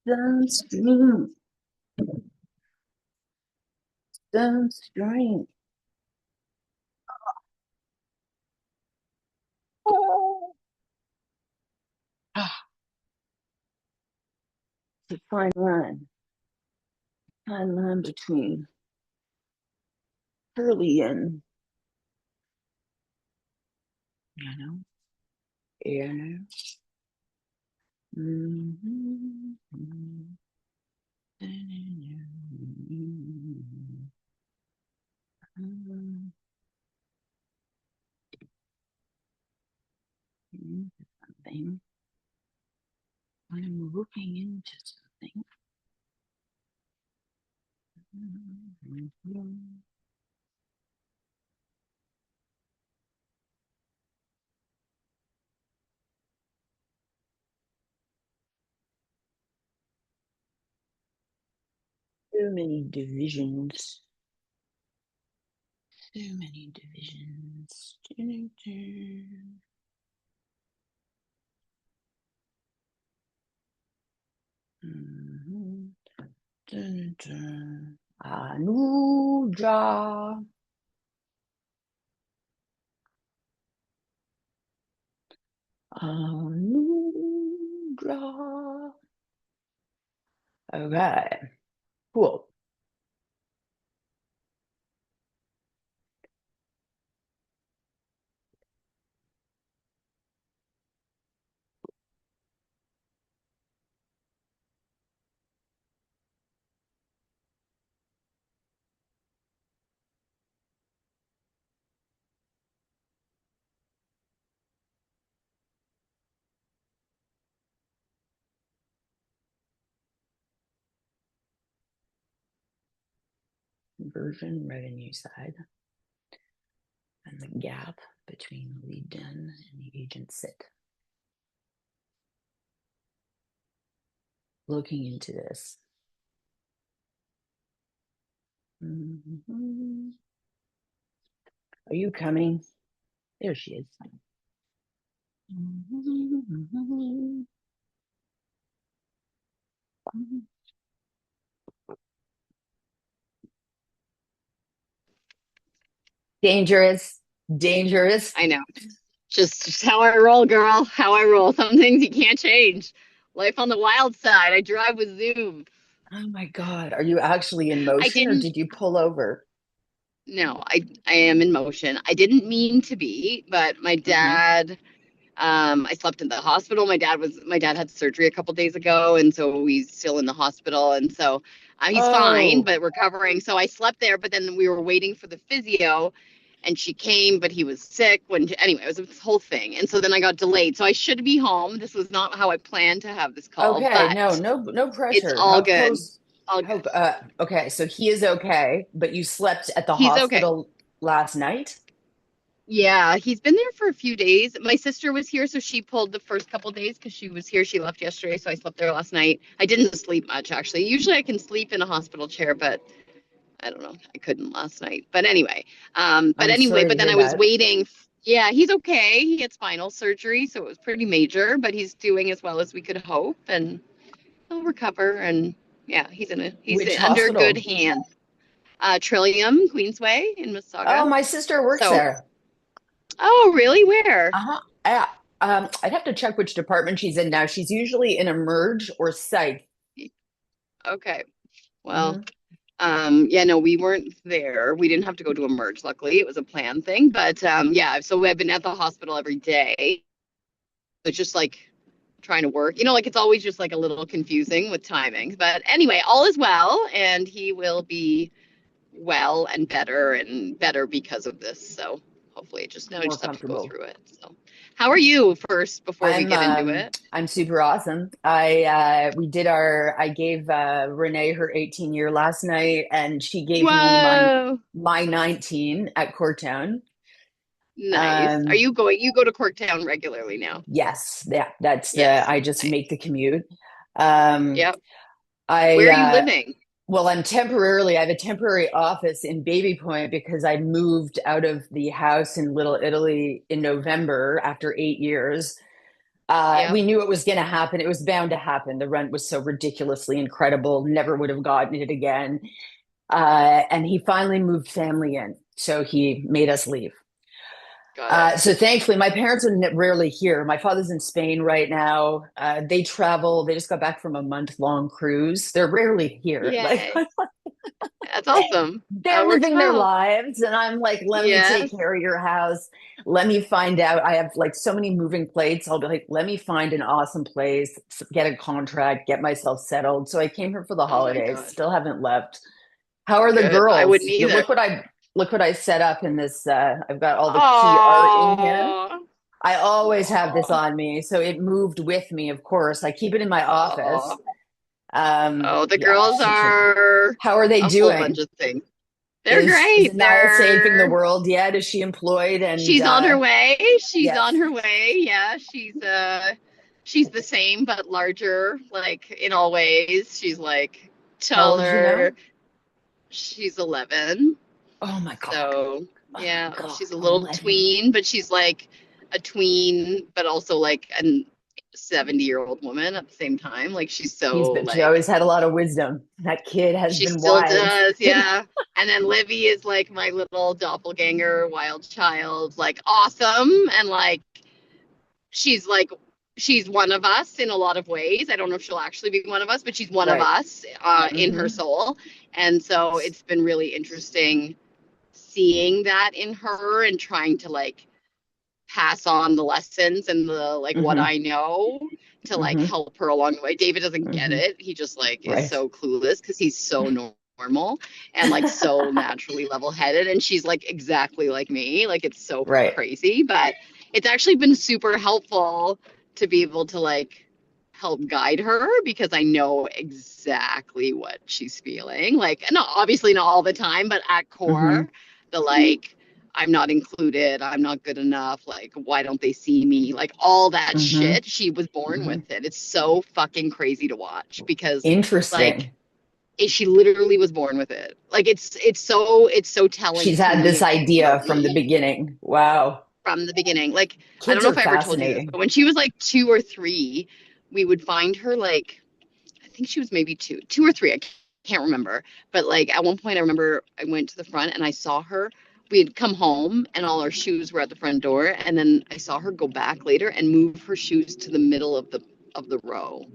Downstream, downstream. Oh. Ah, it's a fine line between curly and, you know, air. Mhm. Something. I'm looking into something. So many divisions. So many divisions. Mhm. Dun, dun. Anuja. Anuja. Okay, cool. Conversion revenue side and the gap between the lead gen and the agent sit. Looking into this. Mm-hmm. Are you coming? There she is. Mm-hmm. Dangerous, dangerous. I know. Just how I roll, girl. How I roll. Some things you can't change. Life on the wild side. I drive with Zoom. Oh my God. Are you actually in I motion or didn't did you pull over? no, I am in motion. I didn't mean to be, but my Mm-hmm. dad I slept in the hospital. My dad had surgery a couple days ago, and so he's still in the hospital, and so he's fine Oh, but recovering. So I slept there, but then we were waiting for the physio, and she came, but he was sick. Anyway, it was this whole thing, and so then I got delayed. So I should be home. This was not how I planned to have this call, okay. but No it's pressure. all How good. close? All How, good. okay. So he is okay, but you slept at the He's okay. hospital last night? Yeah, he's been there for a few days. My sister was here, so she pulled the first couple days because she was here. She left yesterday, so I slept there last night. I didn't sleep much, actually. Usually I can sleep in a hospital chair, but I don't know. I couldn't last night. But I'm anyway, sorry to but then hear I was that. waiting. Yeah, he's okay. He had spinal surgery, so it was pretty major, but he's doing as well as we could hope, and he'll recover. And yeah, he's Which under good hospital? hands. Trillium, Queensway in Oh, Mississauga. my sister works So, there. oh, really? Where? Uh-huh. I'd have to check which department she's in now. She's usually in emerge or psych. Okay. Well, Hmm. yeah, no, we weren't there. We didn't have to go to emerge, luckily. It was a planned thing. But yeah, so I've been at the hospital every day. It's just like trying to work. Like it's always just like a little confusing with timings. But anyway, all is well, and he will be well and better because of this. So hopefully, just now I More just have to go comfortable. through it. So, how are you first before we I'm get into um it? I'm super awesome. I gave Renee her 18 year last night and she gave me Whoa, my 19 at Corktown. nice. Are Um you going? You go to Corktown regularly now? yes, yeah, that's the Yes, I just nice. make the commute. Um Yep. I Where are you living? Well, I have a temporary office in Baby Point because I moved out of the house in Little Italy in November after 8 years. Yep. We knew it was going to happen. It was bound to happen. The rent was so ridiculously incredible. Never would have gotten it again. And he finally moved family in. So he made us leave. Got it. So thankfully, my parents are rarely here. My father's in Spain right now. They travel. They just got back from a month-long cruise. They're rarely here. Like Yay. That's awesome. they're That works living their well. lives, and I'm like, let me take Yes. care of your house. Let me find out. I have like so many moving plates. I'll be like, let me find an awesome place, get a contract, get myself settled. So I came here for the Oh my holidays. God. Still haven't left. How are the Good. I girls? wouldn't either. Look what I set up in this. I've got all the key art in here. Oh. I always have this Oh. on me, so it moved with me. Of course, I keep it in my office. Oh. Oh, the Yeah, girls are how are they a whole bunch doing? of things. They're Is great. Naya saving the world yet? Is she employed? And She's on her way. She's yes, on her way. Yeah, she's the same but larger, like in all ways. She's like how old is she taller. now? She's 11. Oh my God. So, Oh my yeah, God. she's a little 11. tween, but she's like a tween, but also like a 70-year-old woman at the same time. Like she's so She like always had a lot of wisdom. That kid has she been still wise. does, yeah. And then Livy is like my little doppelganger, wild child, like awesome. And like she's like she's one of us in a lot of ways. I don't know if she'll actually be one of us, but she's one of Right. us in her Mm-hmm. soul. And so it's been really interesting seeing that in her and trying to like pass on the lessons and the like what Mm-hmm. I know to like Mm-hmm. help her along the way. David doesn't get Mm-hmm. it. He just like is Right. so clueless because he's so normal and like so naturally level-headed, and she's like exactly like me. Like it's so Right. crazy, but it's actually been super helpful to be able to like help guide her because I know exactly what she's feeling. Like, no, obviously not all the time, but at Mm-hmm. core, the like, I'm not included, I'm not good enough, like, why don't they see me? Like, all that Mm-hmm. shit, she was born Mm-hmm. with it. It's so fucking crazy to watch because, like, Interesting. she literally was born with it. Like, it's so telling She's to had me this idea from the emotionally beginning. Wow. from the beginning. Like, I don't Kids know are if I ever told you this, fascinating. but when she was like 2 or 3, we would find her like I think she was maybe 2 or 3. I can't remember. But like at one point, I remember I went to the front and I saw her. We had come home and all our shoes were at the front door, and then I saw her go back later and move her shoes to the middle of the row.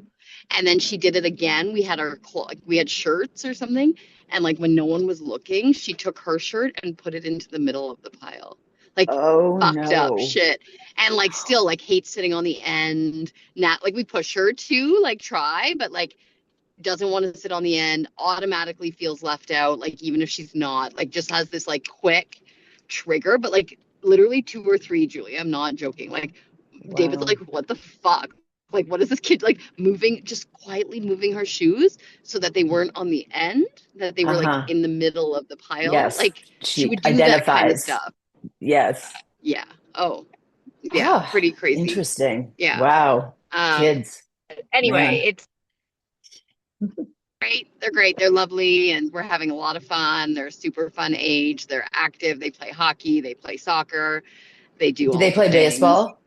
And then she did it again. We had like we had shirts or something, and like when no one was looking, she took her shirt and put it into the middle of the pile. Like Oh fucked up no. shit. And like still like hates sitting on the end. Not like we push her to like try, but like doesn't want to sit on the end, automatically feels left out, like even if she's not, like just has this like quick trigger, but like literally 2 or 3, Julie, I'm not joking. Like David's Wow. like, what the fuck? Like, what is this kid like moving, just quietly moving her shoes so that they weren't on the end, that they were like Uh-huh. in the middle of the pile? Yes. Like, she She would do that kind of identifies. stuff. Yes. Yeah. Oh, yeah. Oh, Pretty crazy. interesting. Yeah. Wow. Um, Kids, anyway, man. it's great. They're great. They're lovely, and we're having a lot of fun. They're a super fun age. They're active. They play hockey. They play soccer. They do Do they all the play things. baseball?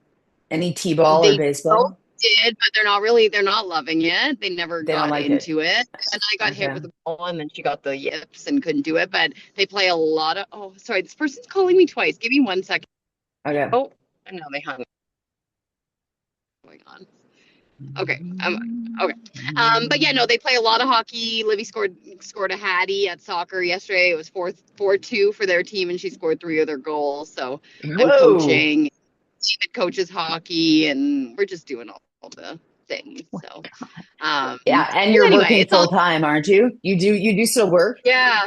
Any t-ball or They both baseball? did, but they're not really. They're not loving it. They never They don't got like it. into it. And I got hit Okay. with the ball, and then she got the yips and couldn't do it. But they play a lot of. Oh, sorry. This person's calling me twice. Give me 1 second. Okay. Oh, no, they hung. Going on. Okay. Okay. But yeah, no, they play a lot of hockey. Livy scored a hattie at soccer yesterday. It was 4-2 for their team, and she scored 3 of their goals. So I'm Whoa. coaching. David coaches hockey, and we're just doing all the things. So, Yeah, and you're anyway, working it's all full time, aren't you? You do still work? yeah.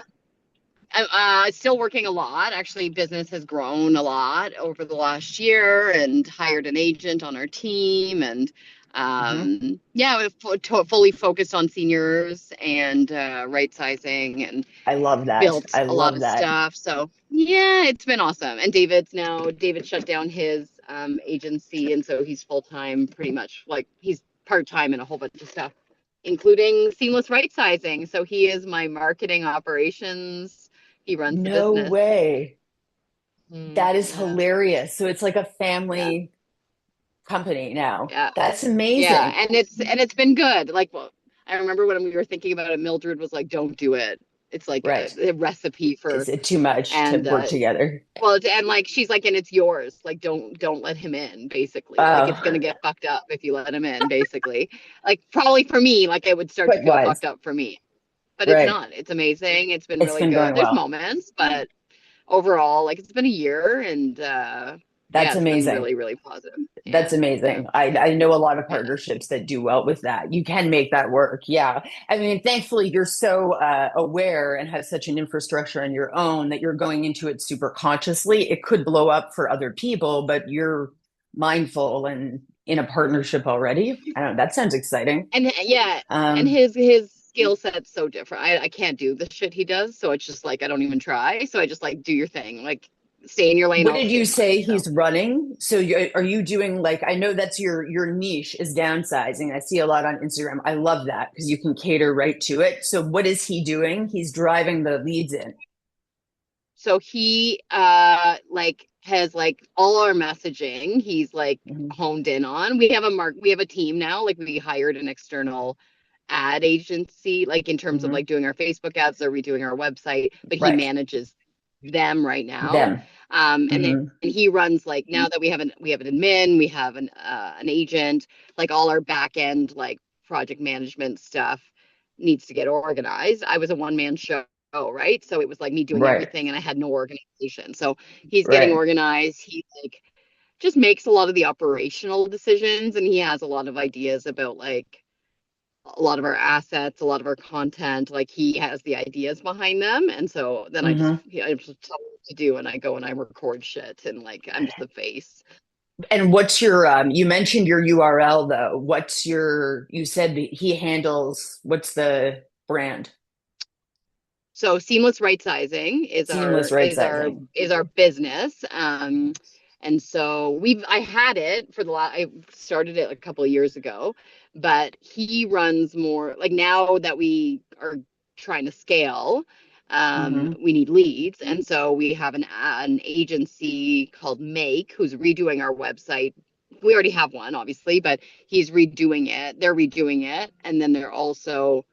I'm still working a lot. Actually, business has grown a lot over the last year, and hired an agent on our team, and Hmm. yeah, fully focused on seniors and right sizing, and I love that. built I a lot love of that. stuff. So yeah, it's been awesome. And David shut down his agency, and so he's full time, pretty much. Like he's part time in a whole bunch of stuff, including seamless right sizing. So he is my marketing operations. He runs the No business. way. That is Yeah, hilarious. So it's like a yeah. family. company now. Yeah. That's Yeah, amazing. and it's been good. Like, well, I remember when we were thinking about it, Mildred was like, "Don't do it. It's like Right. a recipe Is for." it too much to And work together? well, and like she's like, and it's yours. Like, don't let him in. Basically, like it's Oh, gonna get fucked up if you let him in. Basically, like probably for me, like it would start to but feel wise. fucked up for me. But it's Right. not. It's amazing. It's been It's really been good. going There's well. moments, but overall, like it's been a year, and That's yeah, it's been amazing. really, really positive. That's Yeah, yeah, amazing. I know a lot of yeah. partnerships that do well with that. You can make that work. Yeah. I mean, thankfully, you're so aware and have such an infrastructure on your own that you're going into it super consciously. It could blow up for other people, but you're mindful and in a partnership already. I don't know. That sounds exciting. And yeah, and Um, his skill set's so different. I can't do the shit he does, so it's just like I don't even try. So I just like do your thing, like stay in your lane, what I'll did stay you in mine. say So he's running? So are you doing like I know that's your niche is downsizing. I see a lot on Instagram. I love that because you can cater right to it. So what is he doing? He's driving the leads in. he like has like all our messaging he's like Mhm. honed in on. We have a team now, like we hired an external ad agency, like in terms of Hmm. like doing our Facebook ads or redoing our website, but he Right. manages them right now. Them. And then Hmm. and he runs like now that we have an admin, we have an agent, like all our back end like project management stuff needs to get organized. I was a one man show, right? So it was like me doing Right. everything and I had no organization. So he's getting Right. organized. He like just makes a lot of the operational decisions and he has a lot of ideas about like a lot of our assets, a lot of our content. Like he has the ideas behind them, and so then Hmm. I just tell him what to do, and I go and I record shit, and like I'm just the face. And what's your you mentioned your URL though. What's your you said that he handles what's the brand? So seamless right sizing Seamless right sizing. is our business. And so I had it for the last, I started it a couple of years ago, but he runs more like now that we are trying to scale, Hmm. we need leads. And so we have an agency called Make who's redoing our website. We already have one, obviously, but he's redoing it. They're redoing it. And then they're also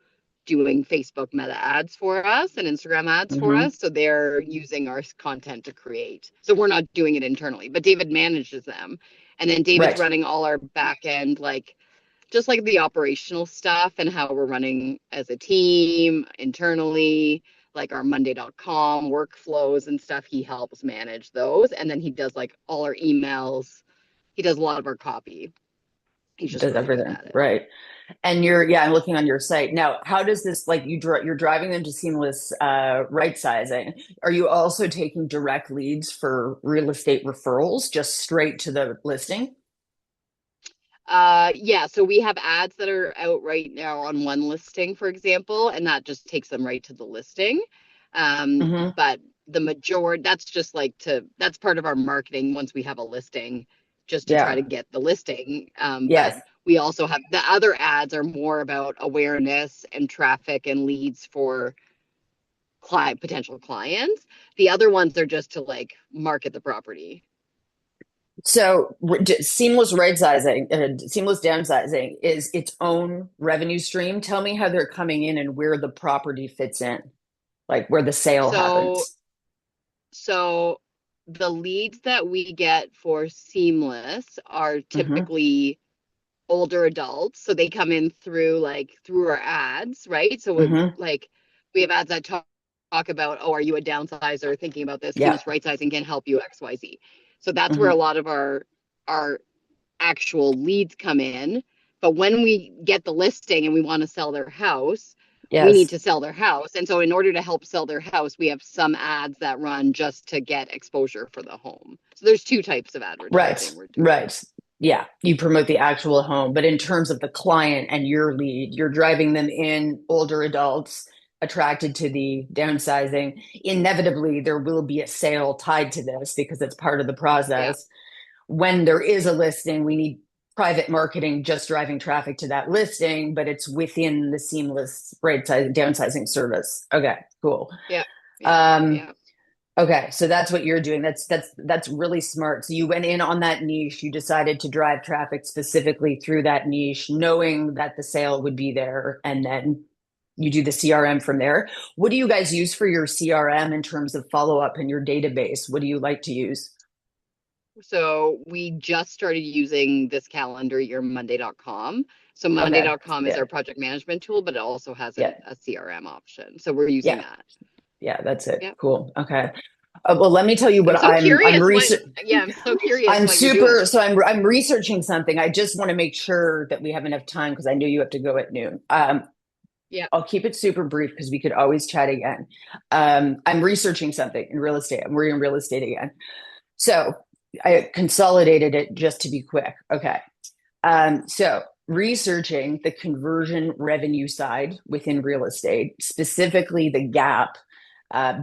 doing Facebook meta ads for us and Instagram ads for Hmm. us. So they're using our content to create. So we're not doing it internally, but David manages them. And then David's Right. running all our back end, like just like the operational stuff and how we're running as a team internally, like our Monday.com workflows and stuff. He helps manage those. And then he does like all our emails. He does a lot of our copy. He's just Does really good everything. at it. Right. And yeah, I'm looking on your site now. How does this like you're driving them to seamless right sizing? Are you also taking direct leads for real estate referrals, just straight to the listing? Yeah, so we have ads that are out right now on one listing, for example, and that just takes them right to the listing. Hmm. But the majority, that's part of our marketing once we have a listing, just to try Yeah. to get the listing. But Yes. we also have the other ads are more about awareness and traffic and leads for potential clients. The other ones are just to like market the property. So seamless right sizing, seamless downsizing is its own revenue stream. Tell me how they're coming in and where the property fits in, like where the sale So happens. So the leads that we get for Seamless are Hmm. typically older adults. So they come in through our ads, right? So Hmm. like we have ads that talk about, oh, are you a downsizer thinking about this? Yeah. Seamless right sizing can help you XYZ. So that's where a Hmm. lot of our actual leads come in. But when we get the listing and we want to sell their house, we need Yes. to sell their house. And so, in order to help sell their house, we have some ads that run just to get exposure for the home. So, there's two types of Right. advertising we're doing. Right. Yeah. You promote the actual home, but in terms of the client and your lead, you're driving them in older adults attracted to the downsizing. Inevitably, there will be a sale tied to this because it's part of the Yeah. process. When there is a listing, we need private marketing just driving traffic to that listing, but it's within the seamless right size downsizing service. Okay, cool. Yeah. Yeah. Um, Yeah. Okay, so that's what you're doing. That's really smart. So you went in on that niche, you decided to drive traffic specifically through that niche, knowing that the sale would be there, and then you do the CRM from there. What do you guys use for your CRM in terms of follow-up in your database? What do you like to use? So we just started using this calendar year, Monday.com. So Okay. Monday.com is Yeah. our project management tool, but it also has Yeah. a CRM option. So we're using Yeah. that. Yeah, that's it. Yeah. Cool. Okay. Well, let me tell you I'm what so I'm curious what, research yeah, I'm so curious I'm what you're doing. super so I'm researching something. I just want to make sure that we have enough time because I know you have to go at noon. Yeah. I'll keep it super brief because we could always chat again. I'm researching something in real estate. We're in real estate again. So I consolidated it just to be quick. Okay. So researching the conversion revenue side within real estate, specifically the gap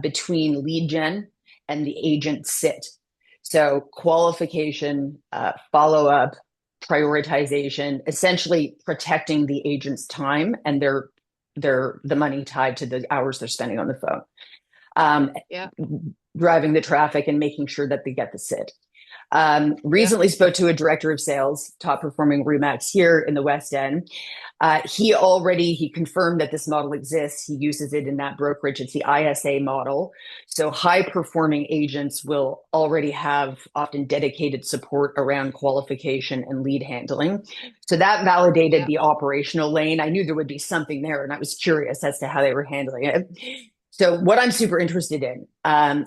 between lead gen and the agent sit. So qualification, follow up, prioritization, essentially protecting the agent's time and their the money tied to the hours they're spending on the phone, um, Yeah. driving the traffic and making sure that they get the sit. Yeah. Recently spoke to a director of sales, top performing Remax here in the West End. He confirmed that this model exists. He uses it in that brokerage. It's the ISA model. So high performing agents will already have often dedicated support around qualification and lead handling. So that validated Yeah. the operational lane. I knew there would be something there, and I was curious as to how they were handling it. So, what I'm super interested in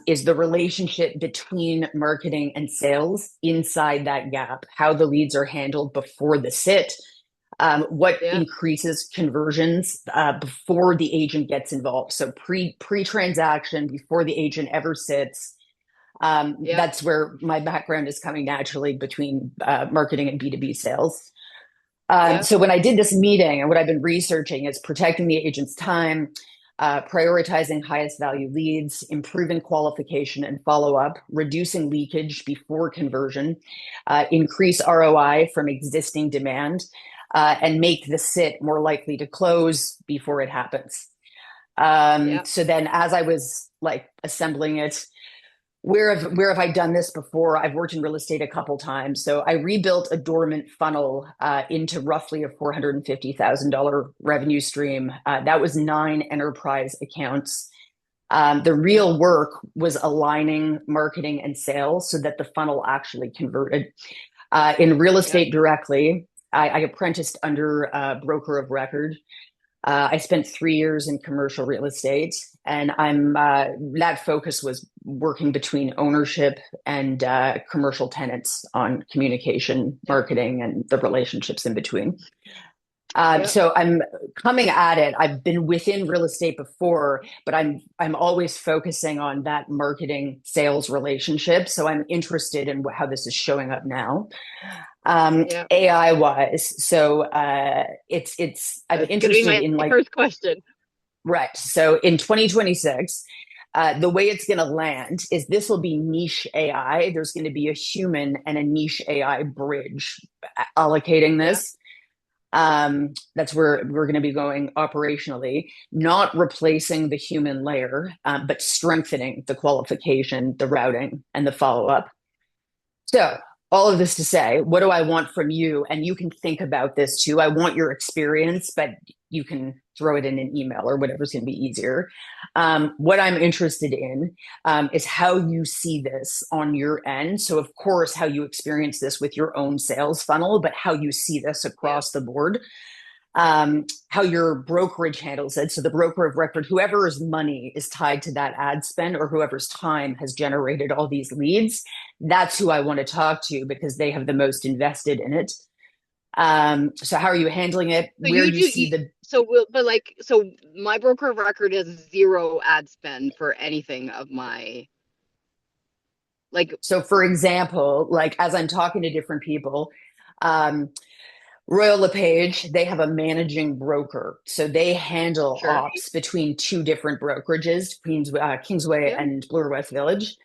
is the relationship between marketing and sales inside that gap, how the leads are handled before the sit, what Yeah. increases conversions before the agent gets involved. So, pre transaction, before the agent ever sits. Yeah. That's where my background is coming naturally between marketing and B2B sales. Yeah. So when I did this meeting, and what I've been researching is protecting the agent's time, prioritizing highest value leads, improving qualification and follow up, reducing leakage before conversion, increase ROI from existing demand, and make the sit more likely to close before it happens. Yeah. So then, as I was like assembling it, where have I done this before? I've worked in real estate a couple times. So I rebuilt a dormant funnel into roughly a $450,000 revenue stream. That was 9 enterprise accounts. The Yeah. real work was aligning marketing and sales so that the funnel actually converted. In real Yeah. estate directly, I apprenticed under a broker of record. I spent 3 years in commercial real estate, and I'm that focus was working between ownership and commercial tenants on communication, Yeah. marketing, and the relationships in between. Yeah. So I'm coming at it. I've been within real estate before, but I'm always focusing on that marketing sales relationship. So I'm interested in how this is showing up now. Yeah. AI wise, so it's I'm That's gonna be interested my in like first question. right. So in 2026, the way it's going to land is this will be niche AI. There's going to be a human and a niche AI bridge allocating Yeah. this. That's where we're going to be going operationally, not replacing the human layer, but strengthening the qualification, the routing, and the follow up. So, all of this to say, what do I want from you? And you can think about this too. I want your experience, but you can throw it in an email or whatever's going to be easier. What I'm interested in is how you see this on your end. So, of course, how you experience this with your own sales funnel, but how you see this Yeah. across the board, how your brokerage handles it. So the broker of record, whoever's money is tied to that ad spend or whoever's time has generated all these leads, that's who I want to talk to because they have the most invested in it. So how are you handling it? So Where you you do see you, the so will but like so my broker of record has zero ad spend for anything of my like so for example, like as I'm talking to different people, um, Royal LePage, they have a managing broker. So they handle sure. ops between two different brokerages, Kingsway Yeah. and Bloor West Village.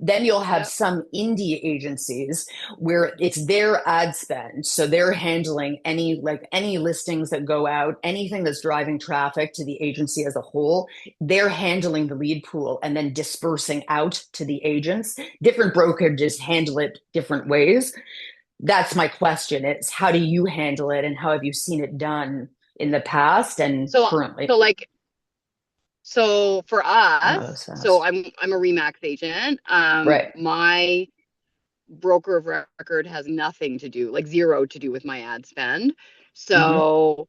Then you'll have Yep. some indie agencies where it's their ad spend. So they're handling any listings that go out, anything that's driving traffic to the agency as a whole. They're handling the lead pool and then dispersing out to the agents. Different brokerages handle it different ways. That's my question. It's how do you handle it and how have you seen it done in the past and So currently? so like so for Wow, that us, was so fast. I'm a Remax agent. Right. My broker of record has nothing to do, like zero to do with my ad spend. Mm-hmm. So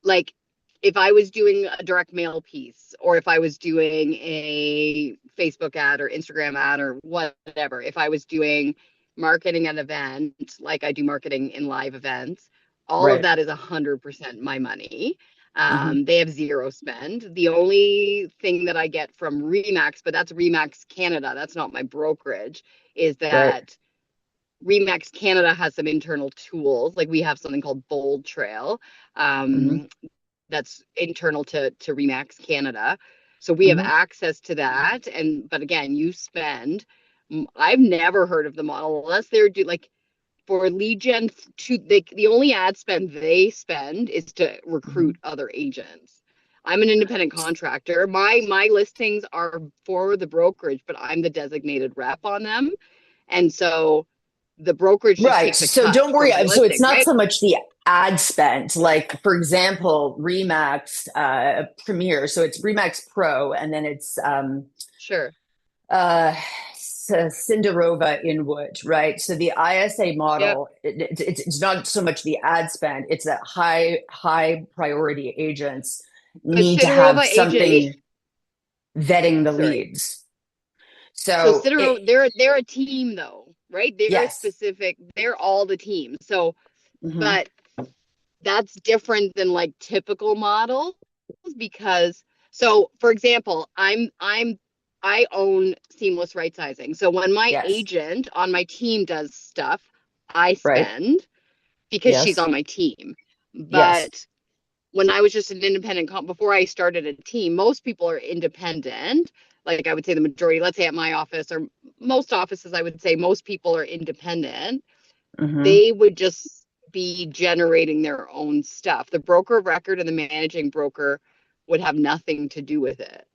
like if I was doing a direct mail piece or if I was doing a Facebook ad or Instagram ad or whatever, if I was doing marketing at an event, like I do marketing in live events, all of Right. that is 100% my money. Mm-hmm. They have zero spend. The only thing that I get from Remax, but that's Remax Canada, that's not my brokerage, is Right. that Remax Canada has some internal tools. Like we have something called Bold Trail. Mm-hmm. That's internal to Remax Canada. So we have Mm-hmm. access to that. And but again, you spend. I've never heard of the model unless they're do like for lead gen to the only ad spend they spend is to Mm-hmm. recruit other agents. I'm an independent contractor. My listings are for the brokerage, but I'm the designated rep on them. And so the brokerage just Right. takes a So cut don't worry. from my So it's listing, not right? so much the ad spend. Like, for example, Remax Premier. So it's Remax Pro, and then it's Sure. uh, Cinderova Inwood, right? So the ISA Yep. model, it's not so much the ad spend, it's that high priority agents But need to have Sidorova agent, something vetting the sorry. leads. So So it, Sidorova, they're a team though, right? They're a yes. specific, they're all the team. So, Hmm. but that's different than like typical models because so for example, I own seamless right sizing. So when my Yes. agent on my team does stuff, I Right. spend because she's Yes. on my team. Yes. But when I was just an independent before I started a team, most people are independent. Like I would say the majority, let's say at my office or most offices, I would say most people are independent. Hmm. They would just be generating their own stuff. The broker of record and the managing broker would have nothing to do with it.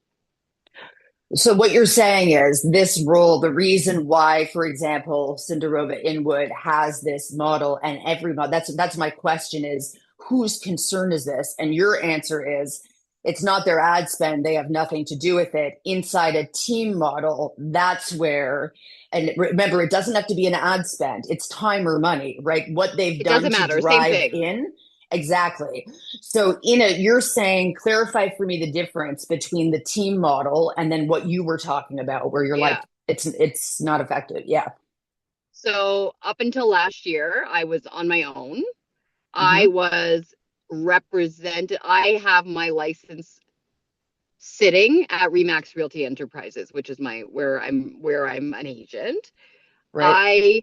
So what you're saying is this role, the reason why, for example, Cinderova Inwood has this model and every model, that's my question is whose concern is this? And your answer is it's not their ad spend. They have nothing to do with it. Inside a team model, that's where, and remember, it doesn't have to be an ad spend. It's time or money, right? What they've It done doesn't to matter. Same drive thing. in. Exactly. So you're saying, clarify for me the difference between the team model and then what you were talking about, where you're like, Yeah. it's not effective. Yeah. So up until last year, I was on my own. I Mm-hmm. was represented. I have my license sitting at Remax Realty Enterprises, which is my where I'm an agent. Right. I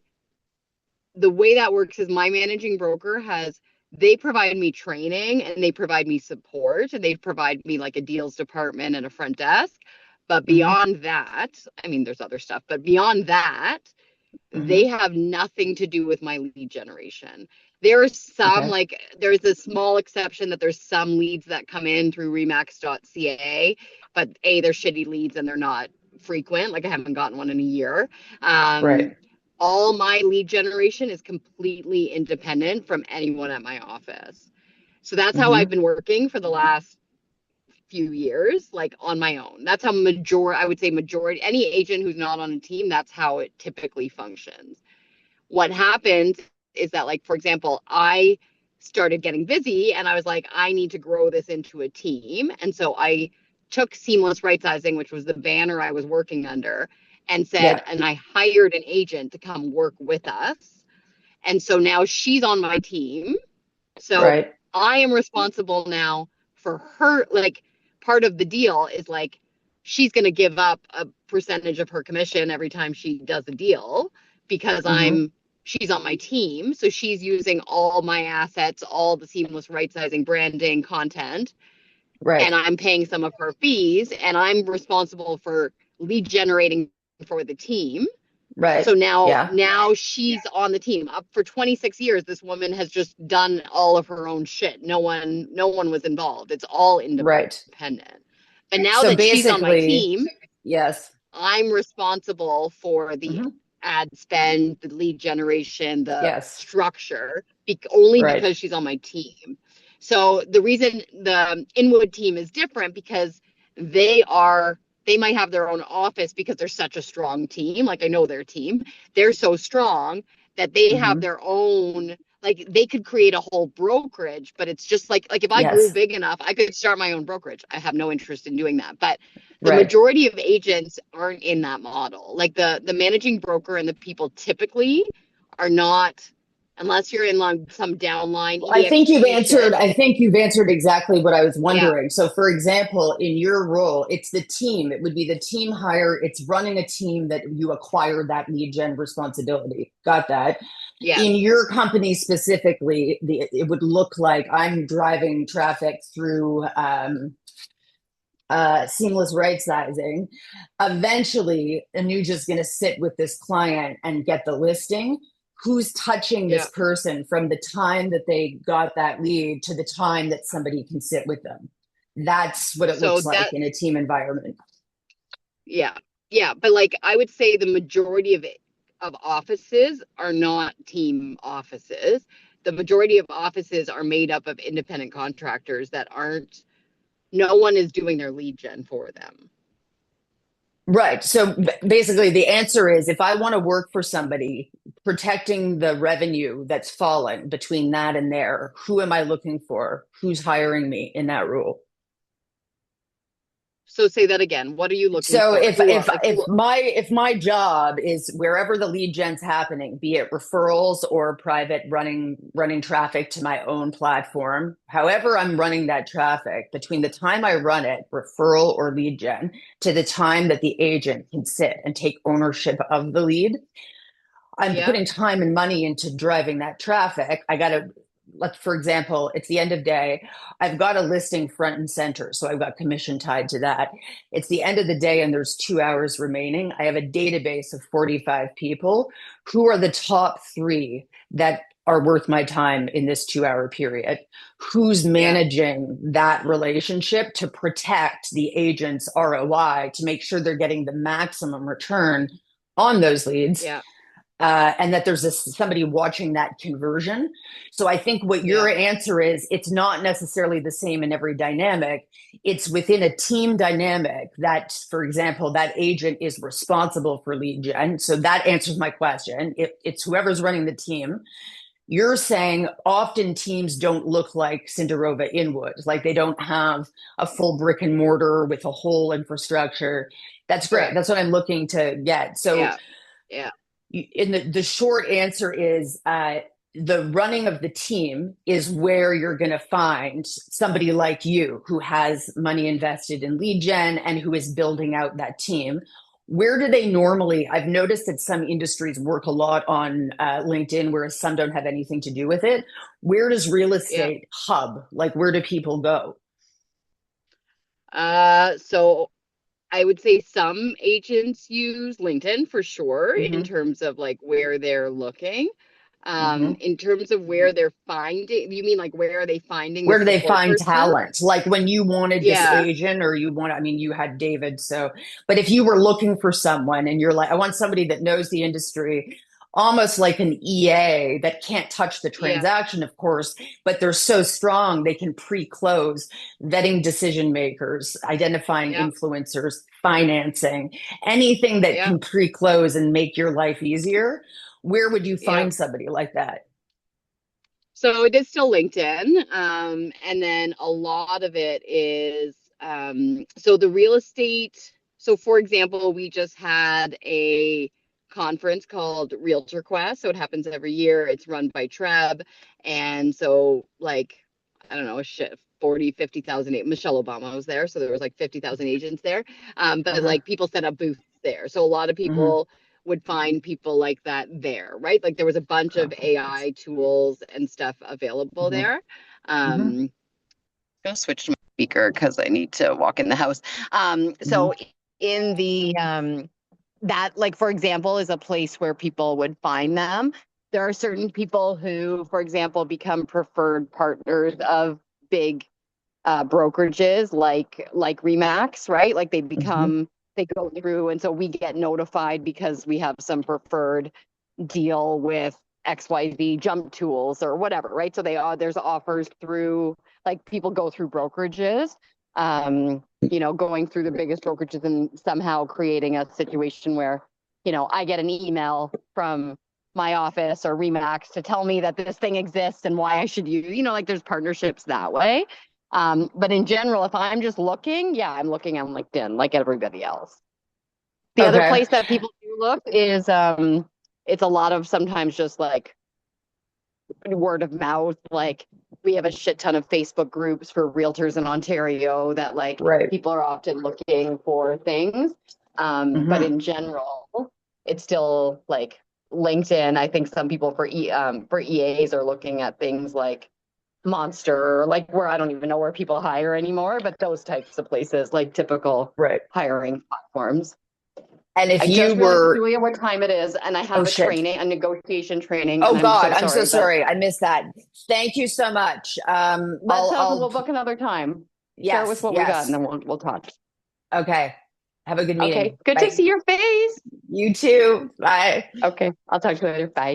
The way that works is my managing broker has they provide me training and they provide me support and they provide me like a deals department and a front desk. But Mm-hmm. beyond that, I mean, there's other stuff, but beyond that, Mm-hmm. they have nothing to do with my lead generation. There's some, Okay. like, there's a small exception that there's some leads that come in through remax.ca, but A, they're shitty leads and they're not frequent. Like, I haven't gotten one in a year. Um, Right. all my lead generation is completely independent from anyone at my office. So that's how I've Mm-hmm. been working for the last few years, like on my own. That's how I would say majority, any agent who's not on a team, that's how it typically functions. What happens is that, like, for example, I started getting busy and I was like, I need to grow this into a team. And so I took Seamless Right Sizing, which was the banner I was working under, and said, Yeah. and I hired an agent to come work with us. And so now she's on my team. So Right. I am responsible now for her. Like, part of the deal is like she's going to give up a percentage of her commission every time she does a deal because Mm-hmm. she's on my team. So she's using all my assets, all the seamless right sizing, branding, content, Right. and I'm paying some of her fees and I'm responsible for lead generating for the team. So Right. Yeah. now she's on the team. Up for 26 years, this woman has just done all of her own shit. No one was involved. It's all Right. independent. But now So that she's on my basically, team, yes. I'm responsible for the Hmm. ad spend, the lead generation, the Yes. structure, only Right. because she's on my team. So the reason the Inwood team is different because they are they might have their own office because they're such a strong team. Like I know their team. They're so strong that they have Hmm. their own, like they could create a whole brokerage, but it's just like if I grew Yes. big enough, I could start my own brokerage. I have no interest in doing that. But the Right. majority of agents aren't in that model. Like the managing broker and the people typically are not, unless you're in like some downline EXP shit. I think you've answered exactly what I was Yeah, wondering. So for example, in your role, it's the team. It would be the team hire. It's running a team that you acquire that lead gen responsibility. Got that. yes, In your company specifically, it would look like I'm driving traffic through seamless right sizing. Eventually, Anuja's going to sit with this client and get the listing. Who's touching yeah. this person from the time that they got that lead to the time that somebody can sit with them? That's what it So looks like that, in a team environment. yeah, yeah. But like I would say the majority of offices are not team offices. The majority of offices are made up of independent contractors that aren't, no one is doing their lead gen for them. Right. So basically, the answer is if I want to work for somebody, protecting the revenue that's falling between that and there, who am I looking for? Who's hiring me in that role? So say that again. What are you looking So for? Who are like who? if my job is wherever the lead gen's happening, be it referrals or private running traffic to my own platform, however I'm running that traffic, between the time I run it, referral or lead gen, to the time that the agent can sit and take ownership of the lead, I'm Yeah, putting time and money into driving that traffic. I got to, like, for example, it's the end of day. I've got a listing front and center. So I've got commission tied to that. It's the end of the day and there's 2 hours remaining. I have a database of 45 people who are the top three that are worth my time in this 2 hour period. Who's yeah, managing that relationship to protect the agent's ROI to make sure they're getting the maximum return on those leads, yeah, and that there's somebody watching that conversion. So I think what your yeah, answer is, it's not necessarily the same in every dynamic. It's within a team dynamic that, for example, that agent is responsible for lead gen. So that answers my question. It's whoever's running the team. You're saying often teams don't look like Cinderova Inwood, like they don't have a full brick and mortar with a whole infrastructure. That's great. correct. That's what I'm looking to get. So Yeah, yeah, in the short answer is the running of the team is where you're going to find somebody like you who has money invested in lead gen and who is building out that team. Where do they normally? I've noticed that some industries work a lot on LinkedIn, whereas some don't have anything to do with it. Where does real yeah. estate hub? Like, where do people go? So I would say some agents use LinkedIn for sure in Mm-hmm. terms of like where they're looking. Mm-hmm. In terms of where they're finding, you mean like where are they finding the Where do they support find person? talent? Like when you wanted this Yeah, agent, or you want, I mean, you had David. So, but if you were looking for someone and you're like, I want somebody that knows the industry, almost like an EA that can't touch the yeah, transaction, of course, but they're so strong, they can pre close, vetting decision makers, identifying yeah, influencers, financing, anything that yeah, can pre close and make your life easier. Where would you yeah. find somebody like that? So it is still LinkedIn. And then a lot of it is so the real estate. So for example, we just had a conference called Realtor Quest. So it happens every year. It's run by Treb. And so like, I don't know, shit, 40, 50,000. Michelle Obama was there. So there was like 50,000 agents there. But Uh-huh. like people set up booths there. So a lot of Mm-hmm. people would find people like that there, right? Like there was a bunch of AI tools and stuff available Mm-hmm. there. Mm-hmm. I'm gonna switch to my speaker because I need to walk in the house. Mm-hmm. So in the that, like, for example, is a place where people would find them. There are certain people who, for example, become preferred partners of big brokerages like Remax, right? Like Mhm. they go through, and so we get notified because we have some preferred deal with XYZ jump tools or whatever, right? So there's offers through, like, people go through brokerages, going through the biggest brokerages and somehow creating a situation where, I get an email from my office or Remax to tell me that this thing exists and why I should use, like, there's partnerships that way. But in general, if I'm just looking, yeah, I'm looking on LinkedIn like everybody else. The other Okay. place that people do look is it's a lot of sometimes just like word of mouth. Like, we have a shit ton of Facebook groups for realtors in Ontario that, like, Right. people are often looking for things. But Hmm. in general, it's still like LinkedIn. I think some people for EAs are looking at things like Monster, like, where I don't even know where people hire anymore, but those types of places, like typical Right. hiring platforms. And if I you just realized, were, Julia, what time it is, and I oh have shit. a negotiation training, Oh and I'm God, so I'm so sorry, but sorry. I missed that. Thank you so much. we'll I'll, book another time. Start with yes, what we got, and yes. then we'll talk. Okay. Have a good Okay, meeting. good to Bye. see your face. You too. Bye. Okay, I'll talk to you later. Bye.